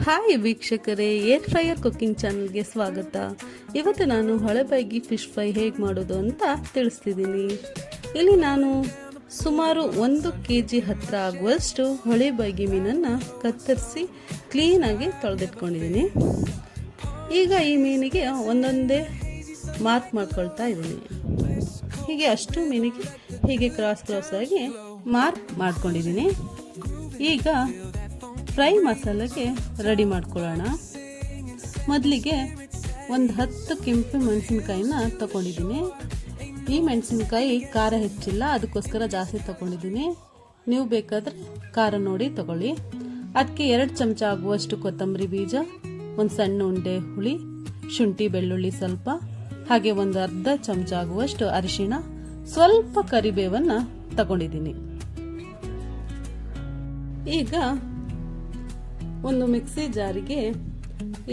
Hi ವೀಕ್ಷಕರೇ, air fryer cooking ಚಾನಲ್ಗೆ ಸ್ವಾಗತ. ಇವತ್ತು ನಾನು ಹೊಳೆಬೈಗಿ ಫಿಶ್ ಫ್ರೈ ಹೇಗೆ ಮಾಡೋದು ಅಂತ ತಿಳಿಸ್ತಿದ್ದೀನಿ. ಇಲ್ಲಿ ನಾನು ಸುಮಾರು 1 kg ಹತ್ತಿರ ಆಗುವಷ್ಟು ಹೊಳೆಬೈಗಿ ಮೀನನ್ನು ಕತ್ತರಿಸಿ ಕ್ಲೀನಾಗಿ ತೊಳೆದಿಟ್ಕೊಂಡಿದ್ದೀನಿ. ಈಗ ಈ ಮೀನಿಗೆ ಒಂದೊಂದೇ ಮಾರ್ಕ್ ಮಾಡ್ಕೊಳ್ತಾ ಇದ್ದೀನಿ. ಹೀಗೆ ಅಷ್ಟು ಮೀನಿಗೆ ಹೀಗೆ ಕ್ರಾಸ್ ಆಗಿ ಮಾರ್ಕ್ ಮಾಡ್ಕೊಂಡಿದ್ದೀನಿ. ಈಗ ಫ್ರೈ ಮಸಾಲೆಗೆ ರೆಡಿ ಮಾಡ್ಕೊಳ್ಳೋಣ. ಮೊದಲಿಗೆ ಒಂದು 10 ಕೆಂಪು ಮೆಣಸಿನ್ಕಾಯಿನ ತಗೊಂಡಿದ್ದೀನಿ. ಈ ಮೆಣಸಿನ್ಕಾಯಿ ಖಾರ ಹೆಚ್ಚಿಲ್ಲ, ಅದಕ್ಕೋಸ್ಕರ ಜಾಸ್ತಿ ತಗೊಂಡಿದ್ದೀನಿ. ನೀವು ಬೇಕಾದರೆ ಖಾರ ನೋಡಿ ತಗೊಳ್ಳಿ. ಅದಕ್ಕೆ 2 ಚಮಚ ಆಗುವಷ್ಟು ಕೊತ್ತಂಬರಿ ಬೀಜ, ಒಂದು ಸಣ್ಣ ಉಂಡೆ ಹುಳಿ, ಶುಂಠಿ ಬೆಳ್ಳುಳ್ಳಿ ಸ್ವಲ್ಪ, ಹಾಗೆ ಒಂದು ಅರ್ಧ ಚಮಚ ಆಗುವಷ್ಟು ಅರಿಶಿಣ, ಸ್ವಲ್ಪ ಕರಿಬೇವನ್ನು ತಗೊಂಡಿದ್ದೀನಿ. ಈಗ ಒಂದು ಮಿಕ್ಸಿ ಜಾರಿಗೆ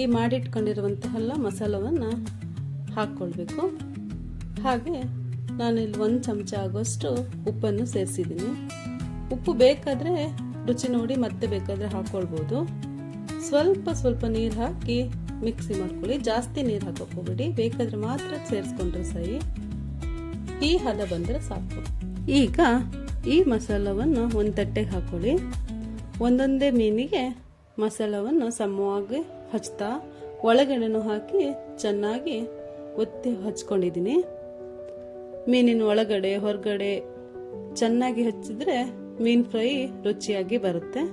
ಈ ಮಾಡಿಟ್ಕೊಂಡಿರುವಂತಹ ಮಸಾಲವನ್ನು ಹಾಕ್ಕೊಳ್ಬೇಕು. ಹಾಗೆ ನಾನಿಲ್ಲಿ 1 ಚಮಚ ಆಗೋಷ್ಟು ಉಪ್ಪನ್ನು ಸೇರಿಸಿದ್ದೀನಿ. ಉಪ್ಪು ಬೇಕಾದರೆ ರುಚಿ ನೋಡಿ ಮತ್ತೆ ಬೇಕಾದರೆ ಹಾಕ್ಕೊಳ್ಬೋದು. ಸ್ವಲ್ಪ ನೀರು ಹಾಕಿ ಮಿಕ್ಸಿ ಮಾಡ್ಕೊಳ್ಳಿ. ಜಾಸ್ತಿ ನೀರು ಹಾಕೋಬೇಡಿ, ಬೇಕಾದರೆ ಮಾತ್ರ ಸೇರಿಸ್ಕೊಂಡ್ರೆ ಸರಿ. ಈ ಹದ ಬಂದರೆ ಸಾಕು. ಈಗ ಈ ಮಸಾಲವನ್ನು ಒಂದು ತಟ್ಟೆಗೆ ಹಾಕೊಳ್ಳಿ. ಒಂದೊಂದೇ ಮೀನಿಗೆ ಮಸಾಲವನ್ನು ಸಮವಾಗಿ ಹಚ್ತಾ ಒಳಗಡೆನೂ ಹಾಕಿ ಚೆನ್ನಾಗಿ ಒತ್ತಿ ಹಚ್ಕೊಂಡಿದ್ದೀನಿ. ಮೀನಿನ ಒಳಗಡೆ ಹೊರಗಡೆ ಚೆನ್ನಾಗಿ ಹಚ್ಚಿದ್ರೆ ಮೀನು ಫ್ರೈ ರುಚಿಯಾಗಿ ಬರುತ್ತೆ.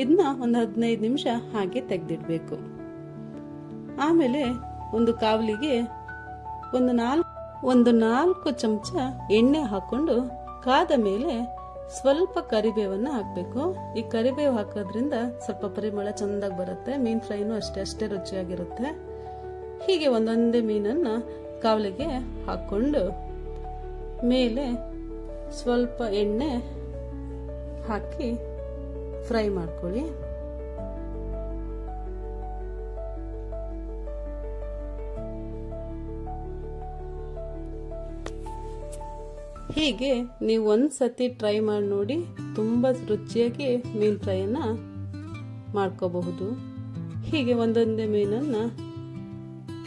ಇದನ್ನ ಒಂದು 15 ನಿಮಿಷ ಹಾಗೆ ತೆಗೆದಿಡಬೇಕು. ಆಮೇಲೆ ಒಂದು ಕಾವಲಿಗೆ ಒಂದು 4 ಚಮಚ ಎಣ್ಣೆ ಹಾಕೊಂಡು ಕಾದ ಮೇಲೆ ಸ್ವಲ್ಪ ಕರಿಬೇವನ್ನು ಹಾಕಬೇಕು. ಈ ಕರಿಬೇವು ಹಾಕೋದ್ರಿಂದ ಸ್ವಲ್ಪ ಪರಿಮಳ ಚೆಂದಾಗಿ ಬರುತ್ತೆ. ಮೀನು ಫ್ರೈನೂ ಅಷ್ಟೇ ರುಚಿಯಾಗಿರುತ್ತೆ. ಹೀಗೆ ಒಂದೊಂದೇ ಮೀನನ್ನು ಕಾವಲಿಗೆ ಹಾಕ್ಕೊಂಡು ಮೇಲೆ ಸ್ವಲ್ಪ ಎಣ್ಣೆ ಹಾಕಿ ಫ್ರೈ ಮಾಡ್ಕೊಳ್ಳಿ. ಹೀಗೆ ನೀವು ಒಂದ್ಸತಿ ಟ್ರೈ ಮಾಡಿ ನೋಡಿ, ತುಂಬ ರುಚಿಯಾಗಿ ಮೀನು ಫ್ರೈಯನ್ನು ಮಾಡ್ಕೋಬಹುದು. ಹೀಗೆ ಒಂದೊಂದೇ ಮೀನನ್ನು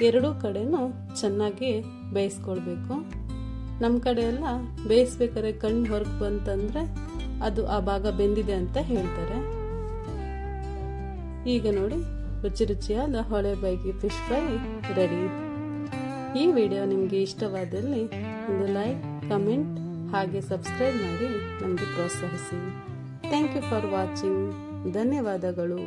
2 ಕಡೆನೂ ಚೆನ್ನಾಗಿ ಬೇಯಿಸ್ಕೊಳ್ಬೇಕು. ನಮ್ಮ ಕಡೆ ಎಲ್ಲ ಬೇಯಿಸ್ಬೇಕಾದ್ರೆ ಕಣ್ಣು ಹೊರಗೆ ಬಂತಂದ್ರೆ ಅದು ಆ ಭಾಗ ಬೆಂದಿದೆ ಅಂತ ಹೇಳ್ತಾರೆ. ಈಗ ನೋಡಿ, ರುಚಿಯಾದ ಹೊಳೆಬೈಗಿ ಫಿಶ್ ಫ್ರೈ ರೆಡಿ. ಈ ವಿಡಿಯೋ ನಿಮಗೆ ಇಷ್ಟವಾದಲ್ಲಿ ಒಂದು ಲೈಕ್, ಕಮೆಂಟ್ ಹಾಗೆ ಸಬ್ಸ್ಕ್ರೈಬ್ ಮಾಡಿ ನಮಗೆ ಪ್ರೋತ್ಸಾಹಿಸಿ. Thank you for watching. ಧನ್ಯವಾದಗಳು.